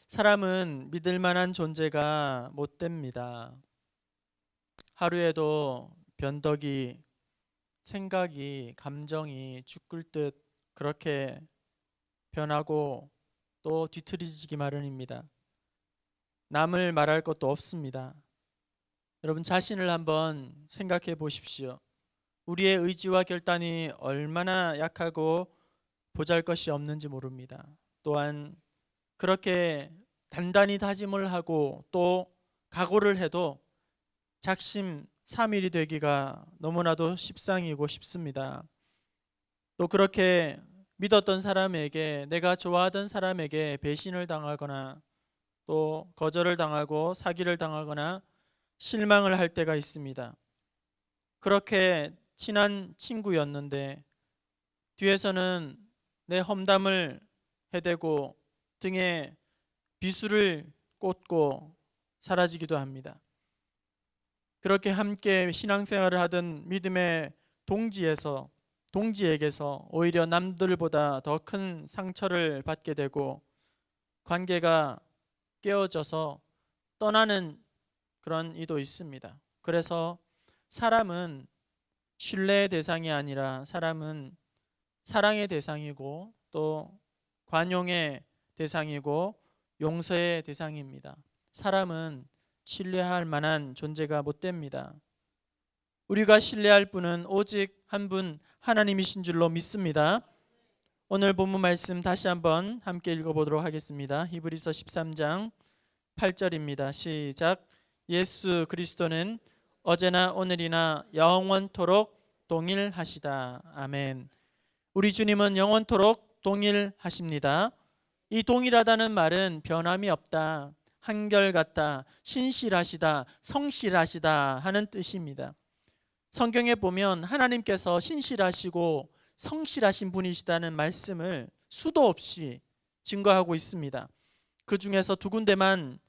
사람은 믿을 만한 존재가 못 됩니다. 하루에도 변덕이, 생각이, 감정이 죽을 듯 그렇게 변하고 또 뒤틀어지기 마련입니다. 남을 말할 것도 없습니다. 여러분 자신을 한번 생각해 보십시오. 우리의 의지와 결단이 얼마나 약하고 보잘것이 없는지 모릅니다. 또한 그렇게 단단히 다짐을 하고 또 각오를 해도 작심삼일이 되기가 너무나도 십상이고 쉽습니다. 또 그렇게 믿었던 사람에게, 내가 좋아하던 사람에게 배신을 당하거나 또 거절을 당하고 사기를 당하거나 실망을 할 때가 있습니다. 그렇게 친한 친구였는데 뒤에서는 내 험담을 해대고 등에 비수를 꽂고 사라지기도 합니다. 그렇게 함께 신앙생활을 하던 믿음의 동지에게서 오히려 남들보다 더 큰 상처를 받게 되고 관계가 깨어져서 떠나는 그런 이도 있습니다. 그래서 사람은 신뢰의 대상이 아니라 사람은 사랑의 대상이고 또 관용의 대상이고 용서의 대상입니다. 사람은 신뢰할 만한 존재가 못 됩니다. 우리가 신뢰할 분은 오직 한 분 하나님이신 줄로 믿습니다. 오늘 본문 말씀 다시 한번 함께 읽어보도록 하겠습니다. 히브리서 13장 8절입니다. 시작. 예수 그리스도는 어제나 오늘이나 영원토록 동일하시다. 아멘. 우리 주님은 영원토록 동일하십니다. 이 동일하다는 말은 변함이 없다, 한결같다, 신실하시다, 성실하시다 하는 뜻입니다. 성경에 보면 하나님께서 신실하시고 성실하신 분이시다는 말씀을 수도 없이 증거하고 있습니다. 그 중에서 두 군데만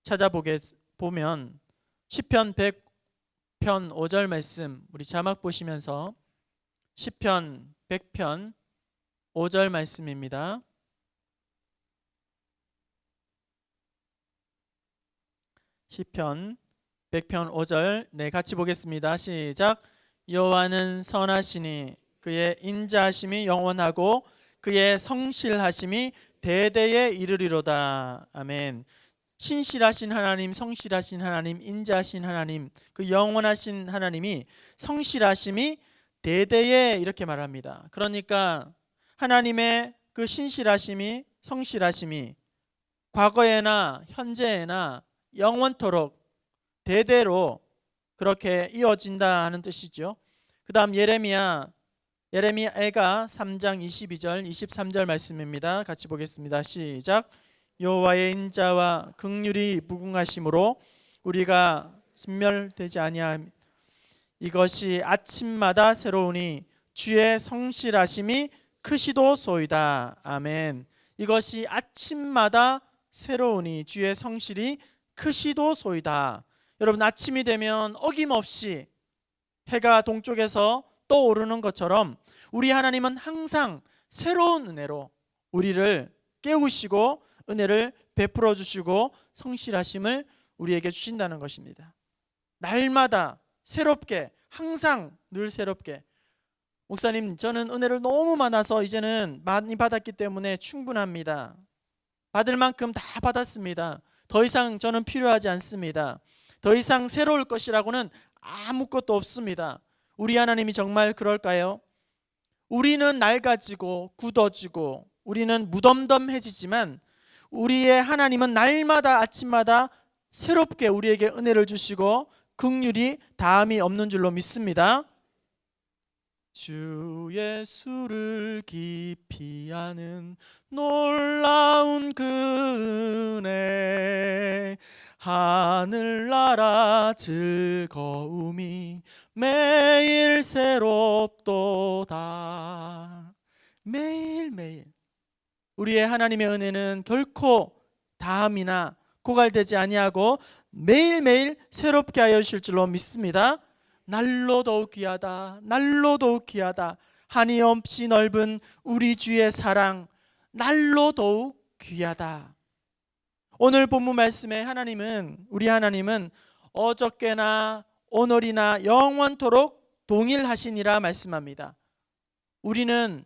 찾아보면 시편 100편 5절 말씀, 우리 자막 보시면서 시편 100편 5절 말씀입니다. 시편 100편 5절 같이 보겠습니다. 시작. 여호와는 선하시니 그의 인자하심이 영원하고 그의 성실하심이 대대에 이르리로다. 아멘. 신실하신 하나님, 성실하신 하나님, 인자하신 하나님, 그 영원하신 하나님이 성실하심이 대대에 이렇게 말합니다. 그러니까 하나님의 그 신실하심이, 성실하심이 과거에나 현재에나 영원토록 대대로 그렇게 이어진다 하는 뜻이죠. 그 다음 예레미야가 3장 22절 23절 말씀입니다. 같이 보겠습니다. 시작. 여호와의 인자와 긍휼이 무궁하심으로 우리가 진멸되지 아니함. 이것이 아침마다 새로우니 주의 성실하심이 크시도소이다. 아멘. 이것이 아침마다 새로우니 주의 성실이 크시도소이다. 여러분 아침이 되면 어김없이 해가 동쪽에서 떠오르는 것처럼 우리 하나님은 항상 새로운 은혜로 우리를 깨우시고 은혜를 베풀어 주시고 성실하심을 우리에게 주신다는 것입니다. 날마다 새롭게, 항상 늘 새롭게. 목사님, 저는 은혜를 너무 많아서 이제는 많이 받았기 때문에 충분합니다. 받을 만큼 다 받았습니다. 더 이상 저는 필요하지 않습니다. 더 이상 새로울 것이라고는 아무것도 없습니다. 우리 하나님이 정말 그럴까요? 우리는 낡아지고 굳어지고 우리는 무덤덤해지지만 우리의 하나님은 날마다 아침마다 새롭게 우리에게 은혜를 주시고 긍휼이 다함이 없는 줄로 믿습니다. 주 예수를 깊이 아는 놀라운 그 은혜, 하늘나라 즐거움이 매일 새롭도다. 매일매일 우리의 하나님의 은혜는 결코 다함이나 고갈되지 아니하고 매일매일 새롭게 하여 주실 줄로 믿습니다. 날로 더욱 귀하다, 날로 더욱 귀하다. 한이 없이 넓은 우리 주의 사랑, 날로 더욱 귀하다. 오늘 본문 말씀에 우리 하나님은 어저께나 오늘이나 영원토록 동일하시니라 말씀합니다. 우리는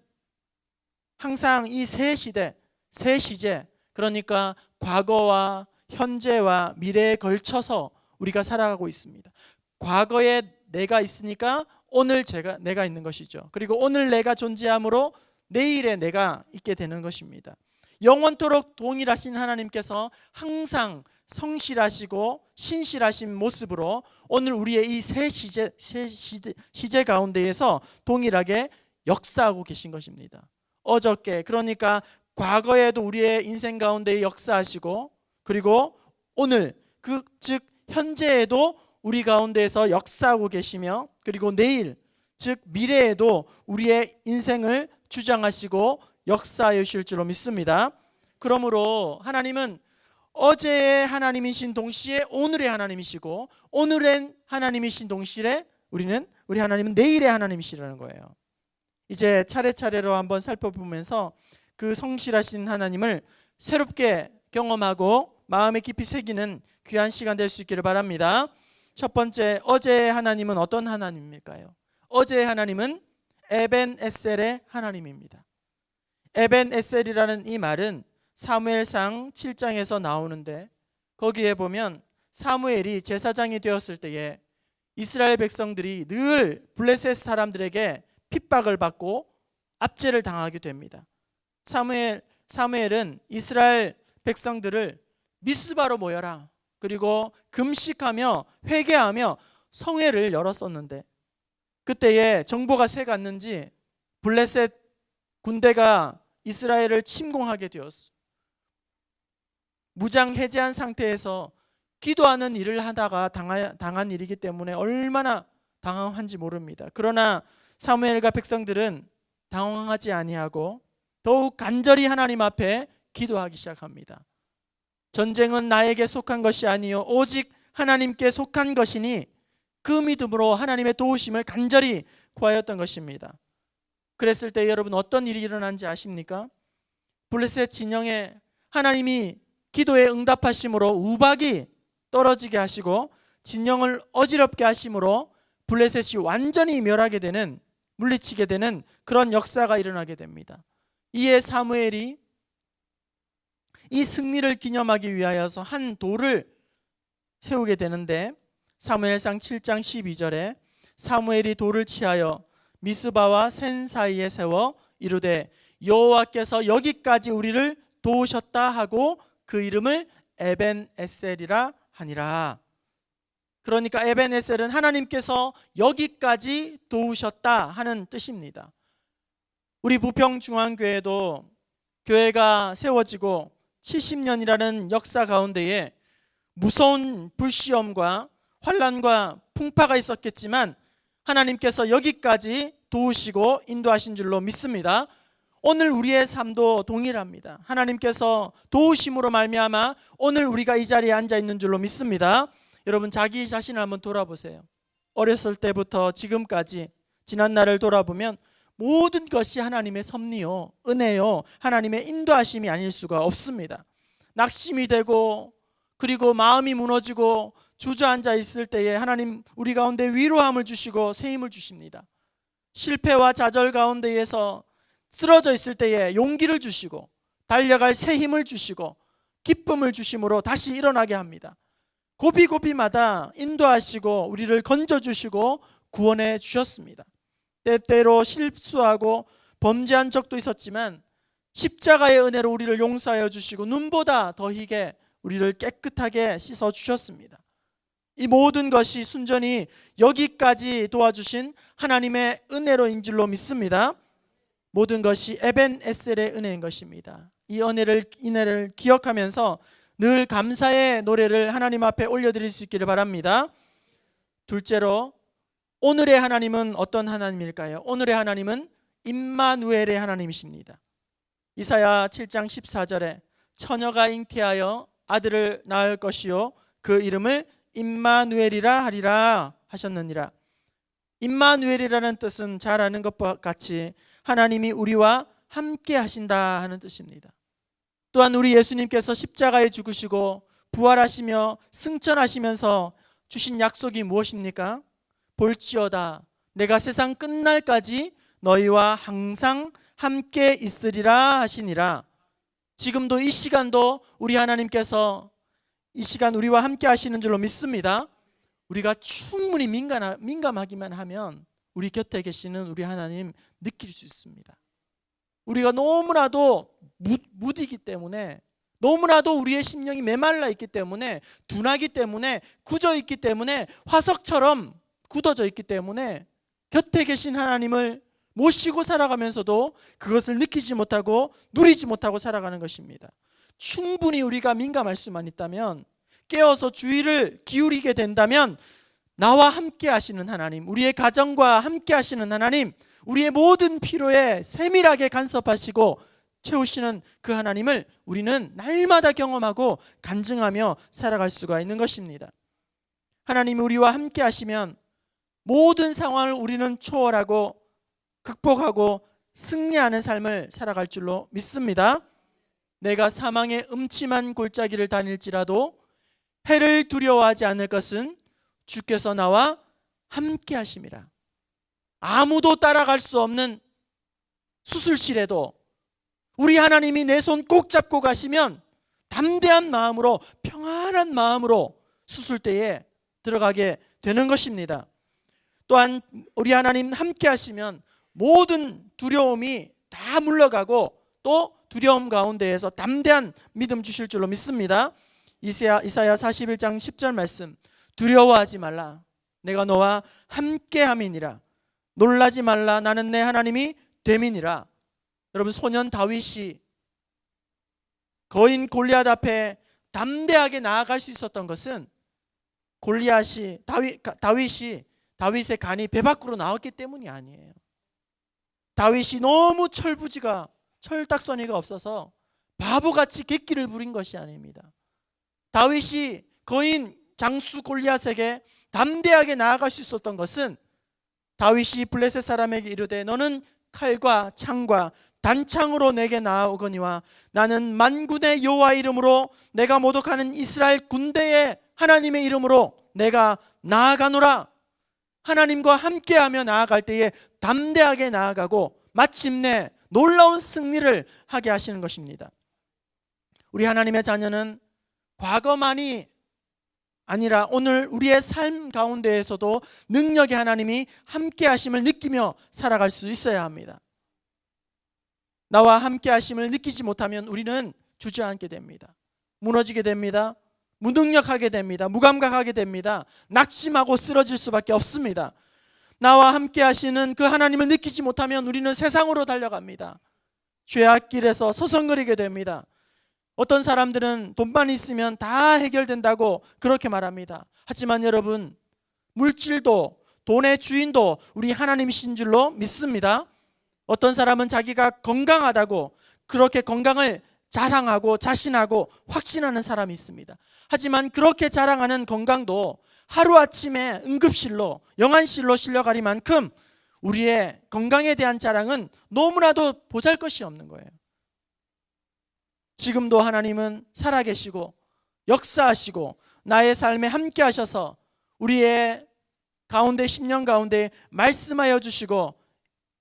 항상 이 세 시제, 그러니까 과거와 현재와 미래에 걸쳐서 우리가 살아가고 있습니다. 과거에 내가 있으니까 오늘 내가 있는 것이죠. 그리고 오늘 내가 존재함으로 내일에 내가 있게 되는 것입니다. 영원토록 동일하신 하나님께서 항상 성실하시고 신실하신 모습으로 오늘 우리의 이 세 시제 가운데에서 동일하게 역사하고 계신 것입니다. 어저께, 그러니까 과거에도 우리의 인생 가운데 역사하시고, 그리고 오늘, 즉 현재에도 우리 가운데에서 역사하고 계시며, 그리고 내일, 즉 미래에도 우리의 인생을 주장하시고 역사하여 주실 줄로 믿습니다. 그러므로 하나님은 어제의 하나님이신 동시에 오늘의 하나님이시고, 오늘의 하나님이신 동시에 우리 하나님은 내일의 하나님이시라는 거예요. 이제 차례차례로 한번 살펴보면서 그 성실하신 하나님을 새롭게 경험하고 마음에 깊이 새기는 귀한 시간 될 수 있기를 바랍니다. 첫 번째, 어제의 하나님은 어떤 하나님일까요? 어제의 하나님은 에벤에셀의 하나님입니다. 에벤에셀이라는 이 말은 사무엘상 7장에서 나오는데, 거기에 보면 사무엘이 제사장이 되었을 때에 이스라엘 백성들이 늘 블레셋 사람들에게 핍박을 받고 압제를 당하게 됩니다. 사무엘은 이스라엘 백성들을 미스바로 모여라, 그리고 금식하며 회개하며 성회를 열었었는데, 그때에 정보가 새갔는지 블레셋 군대가 이스라엘을 침공하게 되었어. 무장 해제한 상태에서 기도하는 일을 하다가 당한 일이기 때문에 얼마나 당황한지 모릅니다. 그러나 사무엘과 백성들은 당황하지 아니하고 더욱 간절히 하나님 앞에 기도하기 시작합니다. 전쟁은 나에게 속한 것이 아니요 오직 하나님께 속한 것이니 그 믿음으로 하나님의 도우심을 간절히 구하였던 것입니다. 그랬을 때 여러분 어떤 일이 일어난지 아십니까? 블레셋 진영에 하나님이 기도에 응답하심으로 우박이 떨어지게 하시고 진영을 어지럽게 하심으로 블레셋이 완전히 멸하게 되는, 물리치게 되는 그런 역사가 일어나게 됩니다. 이에 사무엘이 이 승리를 기념하기 위하여서 한 돌을 세우게 되는데, 사무엘상 7장 12절에 사무엘이 돌을 취하여 미스바와 센 사이에 세워 이르되 여호와께서 여기까지 우리를 도우셨다 하고 그 이름을 에벤에셀이라 하니라. 그러니까 에벤에셀은 하나님께서 여기까지 도우셨다 하는 뜻입니다. 우리 부평중앙교회도 교회가 세워지고 70년이라는 역사 가운데에 무서운 불시험과 환난과 풍파가 있었겠지만 하나님께서 여기까지 도우시고 인도하신 줄로 믿습니다. 오늘 우리의 삶도 동일합니다. 하나님께서 도우심으로 말미암아 오늘 우리가 이 자리에 앉아 있는 줄로 믿습니다. 여러분 자기 자신을 한번 돌아보세요. 어렸을 때부터 지금까지 지난 날을 돌아보면 모든 것이 하나님의 섭리요, 은혜요, 하나님의 인도하심이 아닐 수가 없습니다. 낙심이 되고 그리고 마음이 무너지고 주저앉아 있을 때에 하나님 우리 가운데 위로함을 주시고 새 힘을 주십니다. 실패와 좌절 가운데에서 쓰러져 있을 때에 용기를 주시고 달려갈 새 힘을 주시고 기쁨을 주심으로 다시 일어나게 합니다. 고비고비마다 인도하시고 우리를 건져주시고 구원해 주셨습니다. 때때로 실수하고 범죄한 적도 있었지만 십자가의 은혜로 우리를 용서하여 주시고 눈보다 더 희게 우리를 깨끗하게 씻어 주셨습니다. 이 모든 것이 순전히 여기까지 도와주신 하나님의 은혜로인 줄로 믿습니다. 모든 것이 에벤에셀의 은혜인 것입니다. 이 은혜를 기억하면서 늘 감사의 노래를 하나님 앞에 올려드릴 수 있기를 바랍니다. 둘째로 오늘의 하나님은 어떤 하나님일까요? 오늘의 하나님은 임마누엘의 하나님이십니다. 이사야 7장 14절에 처녀가 잉태하여 아들을 낳을 것이요 그 이름을 임마누엘이라 하리라 하셨느니라. 임마누엘이라는 뜻은 잘 아는 것과 같이 하나님이 우리와 함께 하신다 하는 뜻입니다. 또한 우리 예수님께서 십자가에 죽으시고 부활하시며 승천하시면서 주신 약속이 무엇입니까? 볼지어다 내가 세상 끝날까지 너희와 항상 함께 있으리라 하시니라. 지금도 이 시간도 우리 하나님께서 이 시간 우리와 함께 하시는 줄로 믿습니다. 우리가 충분히 민감하기만 하면 우리 곁에 계시는 우리 하나님 느낄 수 있습니다. 우리가 너무나도 무디기 때문에, 너무나도 우리의 심령이 메말라 있기 때문에, 둔하기 때문에, 굳어 있기 때문에, 화석처럼 굳어져 있기 때문에 곁에 계신 하나님을 모시고 살아가면서도 그것을 느끼지 못하고 누리지 못하고 살아가는 것입니다. 충분히 우리가 민감할 수만 있다면, 깨어서 주의를 기울이게 된다면 나와 함께 하시는 하나님, 우리의 가정과 함께 하시는 하나님, 우리의 모든 필요에 세밀하게 간섭하시고 채우시는 그 하나님을 우리는 날마다 경험하고 간증하며 살아갈 수가 있는 것입니다. 하나님이 우리와 함께 하시면 모든 상황을 우리는 초월하고 극복하고 승리하는 삶을 살아갈 줄로 믿습니다. 내가 사망의 음침한 골짜기를 다닐지라도 해를 두려워하지 않을 것은 주께서 나와 함께 하심이라. 아무도 따라갈 수 없는 수술실에도 우리 하나님이 내 손 꼭 잡고 가시면 담대한 마음으로, 평안한 마음으로 수술대에 들어가게 되는 것입니다. 또한 우리 하나님 함께 하시면 모든 두려움이 다 물러가고 또 두려움 가운데에서 담대한 믿음 주실 줄로 믿습니다. 이사야 41장 10절 말씀, 두려워하지 말라 내가 너와 함께함이니라. 놀라지 말라 나는 내 하나님이 됨이니라. 여러분, 소년 다윗이 거인 골리앗 앞에 담대하게 나아갈 수 있었던 것은 다윗의 간이 배 밖으로 나왔기 때문이 아니에요. 다윗이 너무 철딱서니가 없어서 바보같이 객기를 부린 것이 아닙니다. 다윗이 거인 장수 골리앗에게 담대하게 나아갈 수 있었던 것은 다윗이 블레셋 사람에게 이르되 너는 칼과 창과 단창으로 내게 나아오거니와 나는 만군의 여호와 이름으로 내가 모독하는 이스라엘 군대의 하나님의 이름으로 내가 나아가노라. 하나님과 함께하며 나아갈 때에 담대하게 나아가고 마침내 놀라운 승리를 하게 하시는 것입니다. 우리 하나님의 자녀는 과거만이 아니라 오늘 우리의 삶 가운데에서도 능력의 하나님이 함께 하심을 느끼며 살아갈 수 있어야 합니다. 나와 함께 하심을 느끼지 못하면 우리는 주저앉게 됩니다. 무너지게 됩니다. 무능력하게 됩니다. 무감각하게 됩니다. 낙심하고 쓰러질 수밖에 없습니다. 나와 함께 하시는 그 하나님을 느끼지 못하면 우리는 세상으로 달려갑니다. 죄악길에서 서성거리게 됩니다. 어떤 사람들은 돈만 있으면 다 해결된다고 그렇게 말합니다. 하지만 여러분, 물질도 돈의 주인도 우리 하나님이신 줄로 믿습니다. 어떤 사람은 자기가 건강하다고 그렇게 건강을 자랑하고 자신하고 확신하는 사람이 있습니다. 하지만 그렇게 자랑하는 건강도 하루아침에 응급실로, 영안실로 실려가리만큼 우리의 건강에 대한 자랑은 너무나도 보잘것이 없는 거예요. 지금도 하나님은 살아계시고 역사하시고 나의 삶에 함께 하셔서 우리의 가운데, 10년 가운데 말씀하여 주시고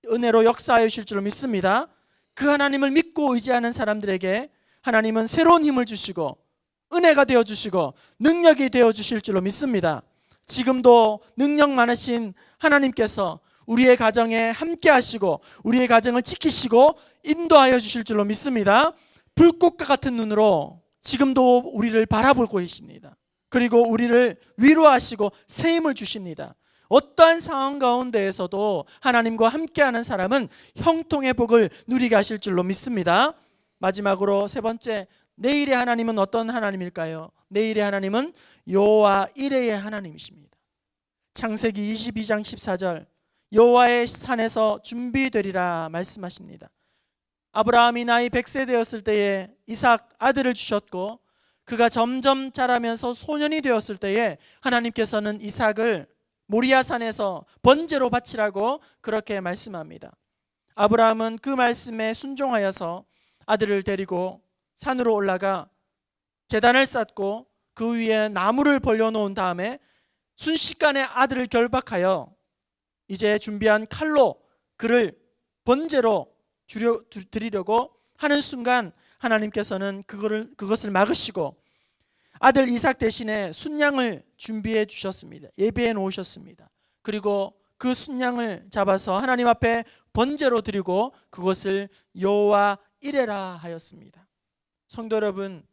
은혜로 역사하여 주실 줄로 믿습니다. 그 하나님을 믿고 의지하는 사람들에게 하나님은 새로운 힘을 주시고 은혜가 되어주시고 능력이 되어주실 줄로 믿습니다. 지금도 능력 많으신 하나님께서 우리의 가정에 함께 하시고 우리의 가정을 지키시고 인도하여 주실 줄로 믿습니다. 불꽃과 같은 눈으로 지금도 우리를 바라보고 계십니다. 그리고 우리를 위로하시고 새 힘을 주십니다. 어떠한 상황 가운데에서도 하나님과 함께하는 사람은 형통의 복을 누리게 하실 줄로 믿습니다. 마지막으로 세 번째, 내일의 하나님은 어떤 하나님일까요? 내일의 하나님은 여호와 이레의 하나님이십니다. 창세기 22장 14절, 여호와의 산에서 준비되리라 말씀하십니다. 아브라함이 나이 100세 되었을 때에 이삭 아들을 주셨고 그가 점점 자라면서 소년이 되었을 때에 하나님께서는 이삭을 모리아산에서 번제로 바치라고 그렇게 말씀합니다. 아브라함은 그 말씀에 순종하여서 아들을 데리고 산으로 올라가 제단을 쌓고 그 위에 나무를 벌려놓은 다음에 순식간에 아들을 결박하여 이제 준비한 칼로 그를 번제로 드리려고 하는 순간 하나님께서는 그것을 막으시고 아들 이삭 대신에 순양을 준비해 주셨습니다. 예배해 놓으셨습니다. 그리고 그 순양을 잡아서 하나님 앞에 번제로 드리고 그것을 여호와 이레라 하였습니다. 성도 여러분,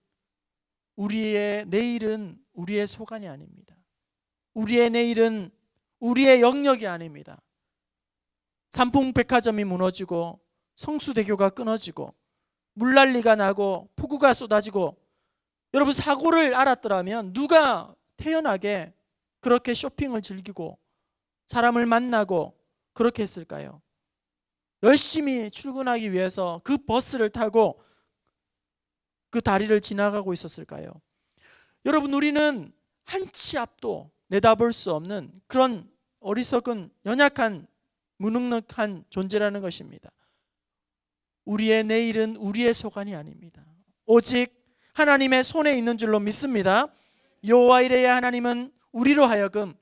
우리의 내일은 우리의 소관이 아닙니다. 우리의 내일은 우리의 영역이 아닙니다. 삼풍백화점이 무너지고 성수대교가 끊어지고 물난리가 나고 폭우가 쏟아지고 여러분 사고를 알았더라면 누가 태연하게 그렇게 쇼핑을 즐기고 사람을 만나고 그렇게 했을까요? 열심히 출근하기 위해서 그 버스를 타고 그 다리를 지나가고 있었을까요? 여러분, 우리는 한치 앞도 내다볼 수 없는 그런 어리석은 연약한 무능력한 존재라는 것입니다. 우리의 내일은 우리의 소관이 아닙니다. 오직 하나님의 손에 있는 줄로 믿습니다. 여호와 이레의 하나님은 우리로 하여금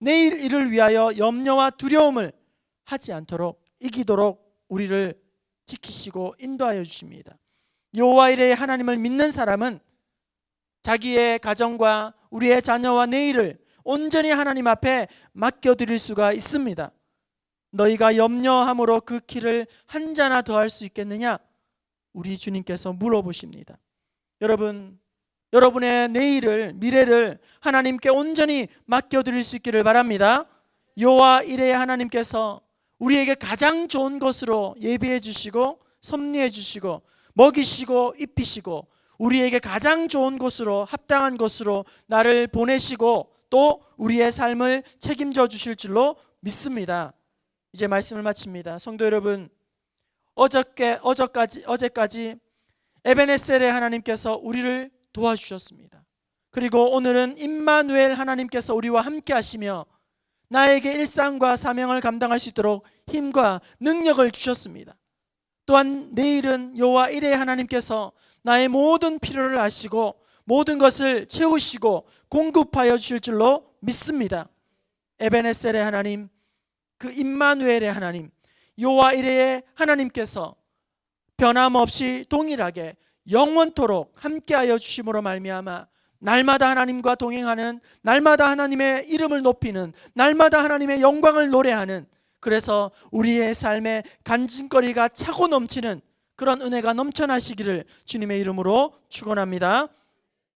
내일 일을 위하여 염려와 두려움을 하지 않도록 이기도록 우리를 지키시고 인도하여 주십니다. 여호와 이레의 하나님을 믿는 사람은 자기의 가정과 우리의 자녀와 내일을 온전히 하나님 앞에 맡겨드릴 수가 있습니다. 너희가 염려함으로 그 키를 한 자나 더할 수 있겠느냐? 우리 주님께서 물어보십니다. 여러분, 여러분의 내일을, 미래를 하나님께 온전히 맡겨드릴 수 있기를 바랍니다. 여호와 이레의 하나님께서 우리에게 가장 좋은 것으로 예비해 주시고 섭리해 주시고 먹이시고 입히시고 우리에게 가장 좋은 곳으로 합당한 곳으로 나를 보내시고 또 우리의 삶을 책임져 주실 줄로 믿습니다. 이제 말씀을 마칩니다. 성도 여러분, 어제까지 에베네셀의 하나님께서 우리를 도와주셨습니다. 그리고 오늘은 임마누엘 하나님께서 우리와 함께 하시며 나에게 일상과 사명을 감당할 수 있도록 힘과 능력을 주셨습니다. 또한 내일은 여호와 이레의 하나님께서 나의 모든 필요를 아시고 모든 것을 채우시고 공급하여 주실 줄로 믿습니다. 에베네셀의 하나님, 그 임마누엘의 하나님, 여호와 이레의 하나님께서 변함없이 동일하게 영원토록 함께하여 주심으로 말미암아 날마다 하나님과 동행하는, 날마다 하나님의 이름을 높이는, 날마다 하나님의 영광을 노래하는, 그래서 우리의 삶에 간증거리가 차고 넘치는 그런 은혜가 넘쳐나시기를 주님의 이름으로 축원합니다.